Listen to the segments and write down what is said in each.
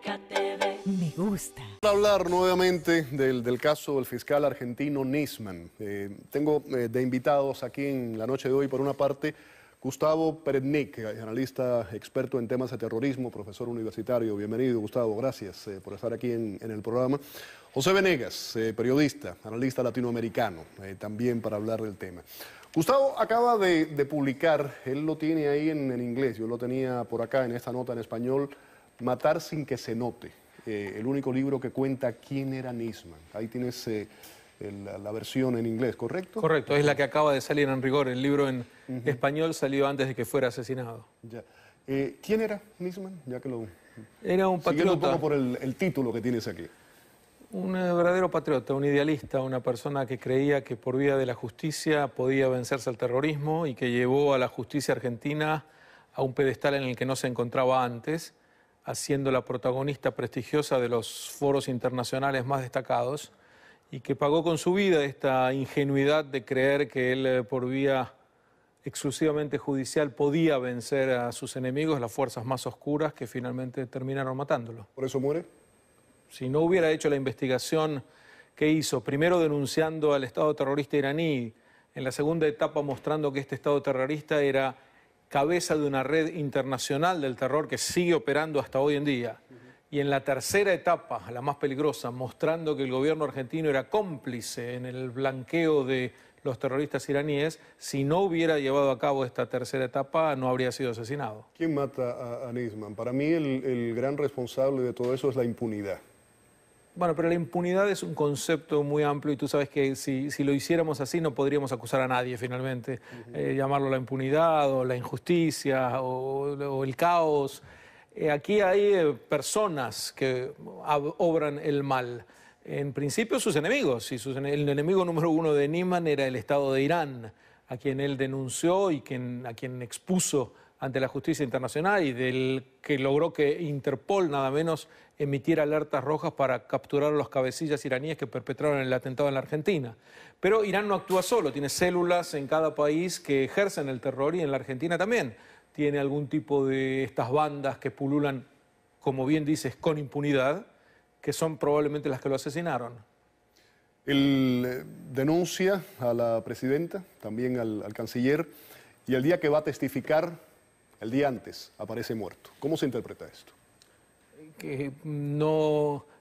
Azteca TV. Me gusta. Para hablar nuevamente del caso del fiscal argentino Nisman, tengo de invitados aquí en la noche de hoy, por una parte, Gustavo Peretnik, analista experto en temas de terrorismo, profesor universitario. Bienvenido, Gustavo, gracias por estar aquí en el programa. José Venegas, periodista, analista latinoamericano, también para hablar del tema. Gustavo acaba de publicar, él lo tiene ahí en inglés, yo lo tenía por acá en esta nota en español, Matar sin que se note, el único libro que cuenta quién era Nisman. Ahí tienes la versión en inglés, ¿correcto? Correcto, es la que acaba de salir en rigor. El libro en español salió antes de que fuera asesinado. Ya. ¿Quién era Nisman? Ya que lo... Era un patriota. Siguiendo un poco por el título que tienes aquí. Un verdadero patriota, un idealista, una persona que creía que por vía de la justicia podía vencerse al terrorismo y que llevó a la justicia argentina a un pedestal en el que no se encontraba antes, haciendo la protagonista prestigiosa de los foros internacionales más destacados, y que pagó con su vida esta ingenuidad de creer que él por vía exclusivamente judicial podía vencer a sus enemigos, las fuerzas más oscuras, que finalmente terminaron matándolo. ¿Por eso muere? Si no hubiera hecho la investigación que hizo, primero denunciando al Estado terrorista iraní, en la segunda etapa mostrando que este Estado terrorista era cabeza de una red internacional del terror que sigue operando hasta hoy en día, y en la tercera etapa, la más peligrosa, mostrando que el gobierno argentino era cómplice en el blanqueo de los terroristas iraníes, si no hubiera llevado a cabo esta tercera etapa, no habría sido asesinado. ¿Quién mata a Nisman? Para mí el gran responsable de todo eso es la impunidad. Bueno, pero la impunidad es un concepto muy amplio y tú sabes que si lo hiciéramos así no podríamos acusar a nadie finalmente. Llamarlo la impunidad o la injusticia o el caos. Aquí hay personas que obran el mal. En principio sus enemigos, y el enemigo número uno de Nisman era el Estado de Irán, a quien él denunció y a quien expuso ante la justicia internacional, y del que logró que Interpol nada menos emitiera alertas rojas para capturar a los cabecillas iraníes que perpetraron el atentado en la Argentina. Pero Irán no actúa solo, tiene células en cada país que ejercen el terror, y en la Argentina también tiene algún tipo de estas bandas que pululan, como bien dices, con impunidad, que son probablemente las que lo asesinaron. Él denuncia a la presidenta, también al canciller, y el día que va a testificar, el día antes, aparece muerto. ¿Cómo se interpreta esto? Que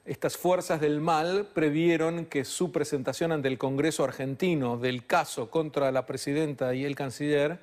estas fuerzas del mal previeron que su presentación ante el Congreso argentino del caso contra la presidenta y el canciller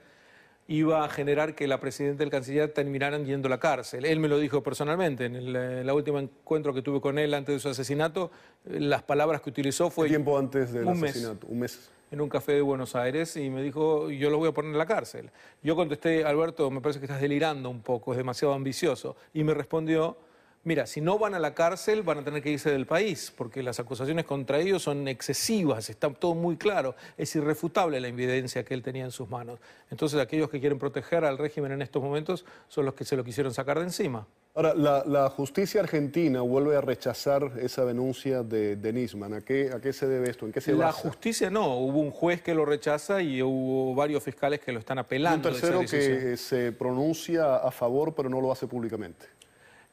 iba a generar que la presidenta y el canciller terminaran yendo a la cárcel. Él me lo dijo personalmente, en el último encuentro que tuve con él antes de su asesinato, las palabras que utilizó fue... ¿Qué tiempo antes del asesinato? Un mes. En un café de Buenos Aires, y me dijo, yo lo voy a poner en la cárcel. Yo contesté, Alberto, me parece que estás delirando un poco, es demasiado ambicioso. Y me respondió, mira, si no van a la cárcel van a tener que irse del país, porque las acusaciones contra ellos son excesivas, está todo muy claro, es irrefutable la evidencia que él tenía en sus manos. Entonces aquellos que quieren proteger al régimen en estos momentos son los que se lo quisieron sacar de encima. Ahora, la justicia argentina vuelve a rechazar esa denuncia de Nisman. ¿A qué se debe esto? ¿En qué se basa? La justicia no, hubo un juez que lo rechaza y hubo varios fiscales que lo están apelando. Y un tercero que se pronuncia a favor pero no lo hace públicamente.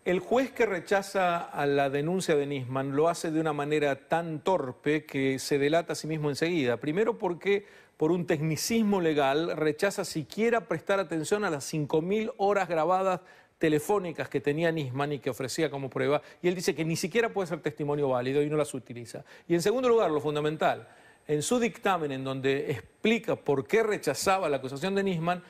El juez que rechaza a la denuncia de Nisman lo hace de una manera tan torpe que se delata a sí mismo enseguida. Primero porque por un tecnicismo legal rechaza siquiera prestar atención a las 5.000 horas grabadas telefónicas que tenía Nisman y que ofrecía como prueba, y él dice que ni siquiera puede ser testimonio válido y no las utiliza. Y en segundo lugar, lo fundamental, en su dictamen en donde explica por qué rechazaba la acusación de Nisman,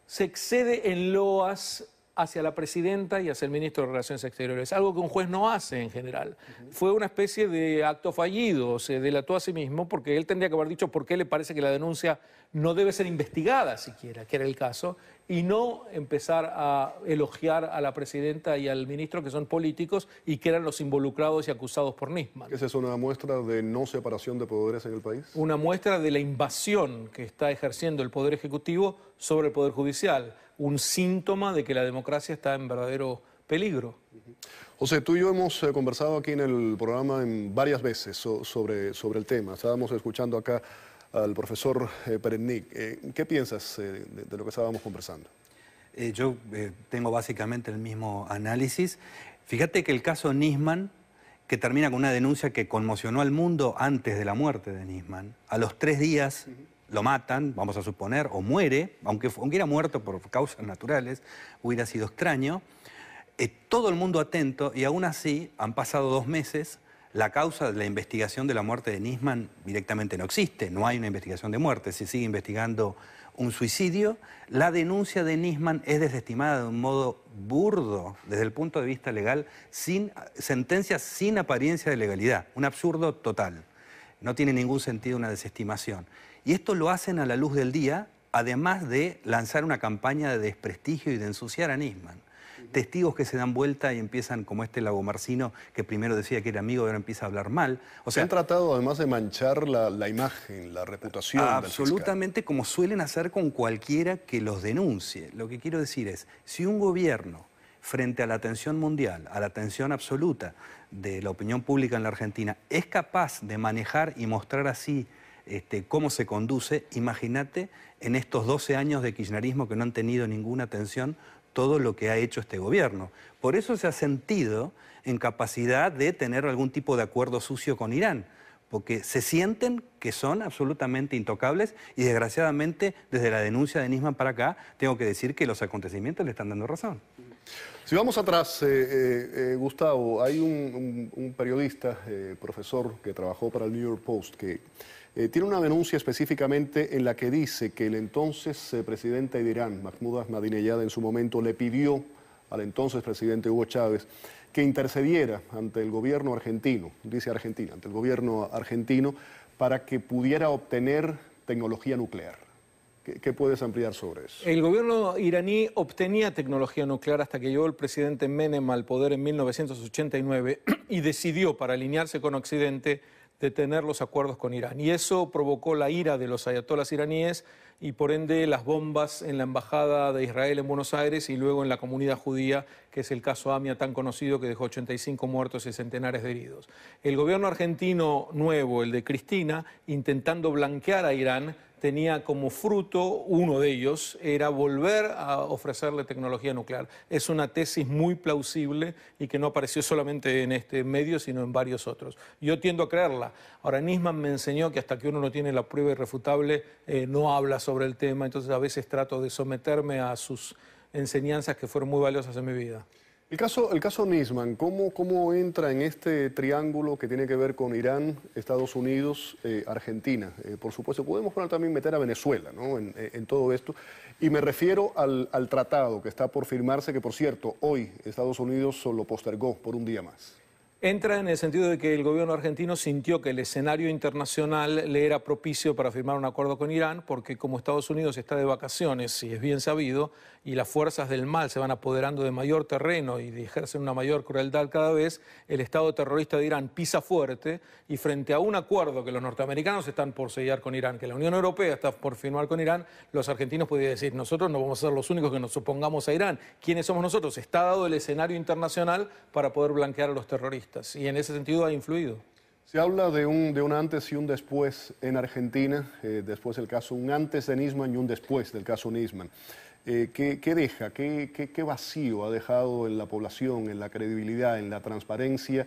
se excede en loas hacia la presidenta y hacia el ministro de Relaciones Exteriores, algo que un juez no hace en general. Fue una especie de acto fallido, se delató a sí mismo, porque él tendría que haber dicho por qué le parece que la denuncia no debe ser investigada siquiera, que era el caso, y no empezar a elogiar a la presidenta y al ministro, que son políticos y que eran los involucrados y acusados por Nisman. ¿Esa es una muestra de no separación de poderes en el país? Una muestra de la invasión que está ejerciendo el Poder Ejecutivo sobre el Poder Judicial, un síntoma de que la democracia está en verdadero peligro. José, tú y yo hemos conversado aquí en el programa varias veces sobre el tema. Estábamos escuchando acá al profesor Peretnik. ¿Qué piensas de lo que estábamos conversando? Yo tengo básicamente el mismo análisis. Fíjate que el caso Nisman, que termina con una denuncia que conmocionó al mundo antes de la muerte de Nisman, a los 3 días lo matan, vamos a suponer, o muere, aunque hubiera muerto por causas naturales, hubiera sido extraño. Todo el mundo atento, y aún así han pasado 2 meses. La causa de la investigación de la muerte de Nisman directamente no existe, no hay una investigación de muerte, se sigue investigando un suicidio. La denuncia de Nisman es desestimada de un modo burdo desde el punto de vista legal, sin sentencias sin apariencia de legalidad, un absurdo total. No tiene ningún sentido una desestimación. Y esto lo hacen a la luz del día, además de lanzar una campaña de desprestigio y de ensuciar a Nisman. Testigos que se dan vuelta y empiezan, como este Lagomarsino, que primero decía que era amigo y ahora empieza a hablar mal. O sea, han tratado además de manchar la imagen, la reputación del fiscal. Absolutamente, como suelen hacer con cualquiera que los denuncie. Lo que quiero decir es, si un gobierno, frente a la atención mundial, a la atención absoluta de la opinión pública en la Argentina, es capaz de manejar y mostrar así cómo se conduce, imagínate en estos 12 años de kirchnerismo que no han tenido ninguna atención todo lo que ha hecho este gobierno. Por eso se ha sentido en capacidad de tener algún tipo de acuerdo sucio con Irán, porque se sienten que son absolutamente intocables y desgraciadamente desde la denuncia de Nisman para acá tengo que decir que los acontecimientos le están dando razón. Si vamos atrás, Gustavo, hay un periodista, profesor que trabajó para el New York Post que tiene una denuncia específicamente en la que dice que el entonces presidente de Irán, Mahmoud Ahmadinejad, en su momento le pidió al entonces presidente Hugo Chávez que intercediera ante el gobierno argentino, dice Argentina, ante el gobierno argentino, para que pudiera obtener tecnología nuclear. ¿Qué puedes ampliar sobre eso? El gobierno iraní obtenía tecnología nuclear hasta que llegó el presidente Menem al poder en 1989 y decidió, para alinearse con Occidente, detener los acuerdos con Irán. Y eso provocó la ira de los ayatolás iraníes y por ende las bombas en la embajada de Israel en Buenos Aires y luego en la comunidad judía, que es el caso AMIA tan conocido que dejó 85 muertos y centenares de heridos. El gobierno argentino nuevo, el de Cristina, intentando blanquear a Irán, tenía como fruto, uno de ellos, era volver a ofrecerle tecnología nuclear. Es una tesis muy plausible y que no apareció solamente en este medio, sino en varios otros. Yo tiendo a creerla. Ahora, Nisman me enseñó que hasta que uno no tiene la prueba irrefutable, no habla sobre el tema, entonces a veces trato de someterme a sus enseñanzas que fueron muy valiosas en mi vida. El caso Nisman, ¿cómo entra en este triángulo que tiene que ver con Irán, Estados Unidos, Argentina? Por supuesto, podemos también meter a Venezuela, ¿no?, en todo esto. Y me refiero al tratado que está por firmarse, que por cierto, hoy Estados Unidos lo postergó por un día más. Entra en el sentido de que el gobierno argentino sintió que el escenario internacional le era propicio para firmar un acuerdo con Irán, porque como Estados Unidos está de vacaciones, y es bien sabido, y las fuerzas del mal se van apoderando de mayor terreno y ejercen una mayor crueldad cada vez, el Estado terrorista de Irán pisa fuerte y frente a un acuerdo que los norteamericanos están por sellar con Irán, que la Unión Europea está por firmar con Irán, los argentinos podían decir, nosotros no vamos a ser los únicos que nos opongamos a Irán. ¿Quiénes somos nosotros? Está dado el escenario internacional para poder blanquear a los terroristas. Y en ese sentido ha influido. Se habla de un antes y un después en Argentina, después el caso, un antes de Nisman y un después del caso Nisman. ¿Qué deja? ¿Qué vacío ha dejado en la población, en la credibilidad, en la transparencia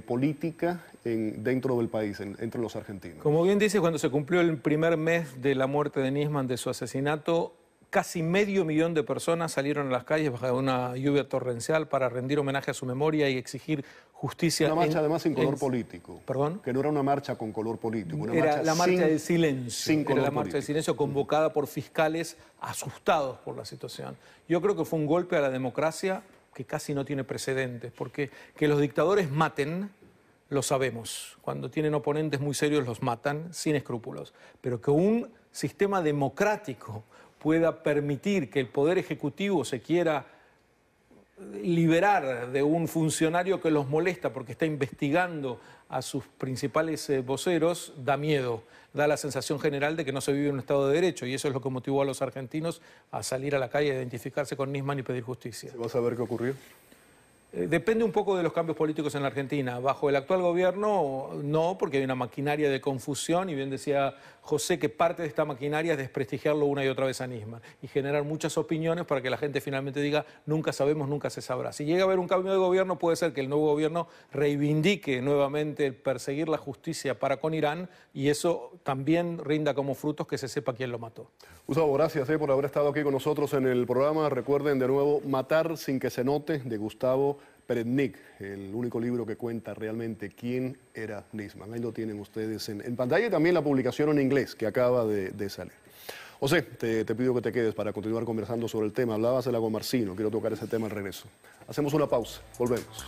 política dentro del país, entre los argentinos? Como bien dice, cuando se cumplió el primer mes de la muerte de Nisman, de su asesinato, casi 500.000 de personas salieron a las calles bajo una lluvia torrencial para rendir homenaje a su memoria y exigir justicia. Una marcha además sin color político. ¿Perdón? Que no era una marcha con color político. Era la marcha del silencio. Era la marcha del silencio convocada por fiscales asustados por la situación. Yo creo que fue un golpe a la democracia que casi no tiene precedentes, porque que los dictadores maten, lo sabemos. Cuando tienen oponentes muy serios los matan sin escrúpulos. Pero que un sistema democrático pueda permitir que el Poder Ejecutivo se quiera liberar de un funcionario que los molesta porque está investigando a sus principales voceros, da miedo, da la sensación general de que no se vive en un Estado de Derecho, y eso es lo que motivó a los argentinos a salir a la calle, a identificarse con Nisman y pedir justicia. ¿Vas a ver qué ocurrió? Depende un poco de los cambios políticos en la Argentina. Bajo el actual gobierno, no, porque hay una maquinaria de confusión, y bien decía José que parte de esta maquinaria es desprestigiarlo una y otra vez a Nisman y generar muchas opiniones para que la gente finalmente diga nunca sabemos, nunca se sabrá. Si llega a haber un cambio de gobierno, puede ser que el nuevo gobierno reivindique nuevamente el perseguir la justicia para con Irán, y eso también rinda como frutos que se sepa quién lo mató. Gustavo, gracias por haber estado aquí con nosotros en el programa. Recuerden de nuevo Matar sin que se note, de Gustavo Peretnik, el único libro que cuenta realmente quién era Nisman. Ahí lo tienen ustedes en pantalla, y también la publicación en inglés que acaba de salir. José, te pido que te quedes para continuar conversando sobre el tema. Hablabas de Lago Marcino, quiero tocar ese tema al regreso. Hacemos una pausa, volvemos.